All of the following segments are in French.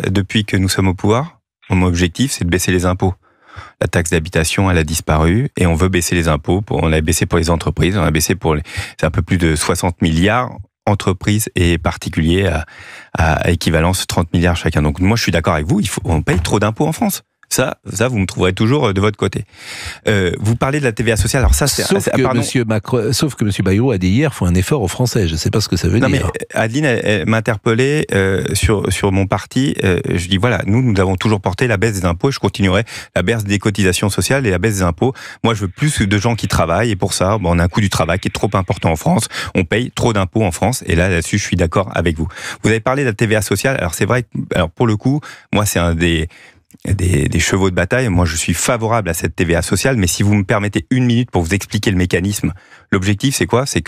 depuis que nous sommes au pouvoir, mon objectif, c'est de baisser les impôts. La taxe d'habitation, elle a disparu et on veut baisser les impôts. On a baissé pour les entreprises, on a baissé c'est un peu plus de 60 milliards entreprises et particuliers à équivalence 30 milliards chacun. Donc moi, je suis d'accord avec vous, on paye trop d'impôts en France. Ça, vous me trouverez toujours de votre côté. Vous parlez de la TVA sociale. Alors ça, sauf que M. Bayrou a dit hier, faut un effort aux Français. Je ne sais pas ce que ça veut dire. Mais Adeline, elle m'a interpellé sur mon parti. Je dis voilà, nous avons toujours porté la baisse des impôts. Et je continuerai la baisse des cotisations sociales et la baisse des impôts. Moi, je veux plus de gens qui travaillent. Et pour ça, on a un coût du travail qui est trop important en France. On paye trop d'impôts en France. Et là-dessus, je suis d'accord avec vous. Vous avez parlé de la TVA sociale. Alors c'est vrai. Alors pour le coup, moi, c'est un des chevaux de bataille. Moi, je suis favorable à cette TVA sociale, mais si vous me permettez une minute pour vous expliquer le mécanisme, l'objectif, c'est quoi? C'est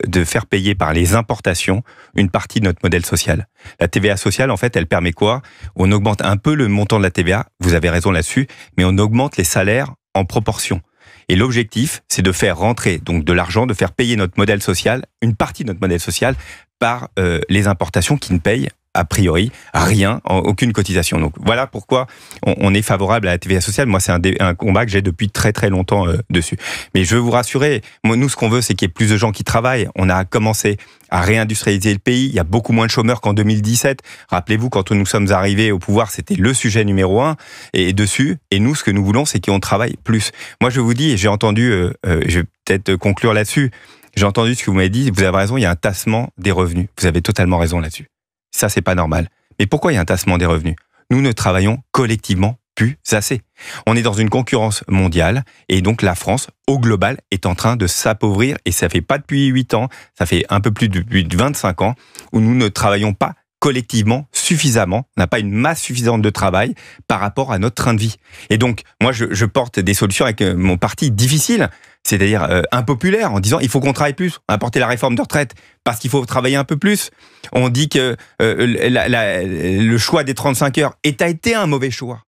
de faire payer par les importations une partie de notre modèle social. La TVA sociale, en fait, elle permet quoi? On augmente un peu le montant de la TVA, vous avez raison là-dessus, mais on augmente les salaires en proportion. Et l'objectif, c'est de faire rentrer donc de l'argent, de faire payer notre modèle social, une partie de notre modèle social, par les importations qui ne payent a priori rien, aucune cotisation. Donc voilà pourquoi on est favorable à la TVA sociale. Moi, c'est un combat que j'ai depuis très très longtemps dessus. Mais je veux vous rassurer, nous ce qu'on veut, c'est qu'il y ait plus de gens qui travaillent. On a commencé à réindustrialiser le pays. Il y a beaucoup moins de chômeurs qu'en 2017. Rappelez-vous, quand nous sommes arrivés au pouvoir, c'était le sujet numéro 1 et dessus. Et nous, ce que nous voulons, c'est qu'on travaille plus. Moi, je vous dis, et j'ai entendu, je vais peut-être conclure là-dessus, j'ai entendu ce que vous m'avez dit, vous avez raison, il y a un tassement des revenus. Vous avez totalement raison là-dessus. Ça, c'est pas normal. Mais pourquoi il y a un tassement des revenus? Nous ne travaillons collectivement plus assez. On est dans une concurrence mondiale et donc la France, au global, est en train de s'appauvrir et ça fait pas depuis 8 ans, ça fait un peu plus depuis 25 ans où nous ne travaillons pas collectivement suffisamment, on n'a pas une masse suffisante de travail par rapport à notre train de vie. Et donc, moi, je porte des solutions avec mon parti difficile, c'est-à-dire impopulaire, en disant il faut qu'on travaille plus. On a porté la réforme de retraite parce qu'il faut travailler un peu plus. On dit que le choix des 35 heures a été un mauvais choix.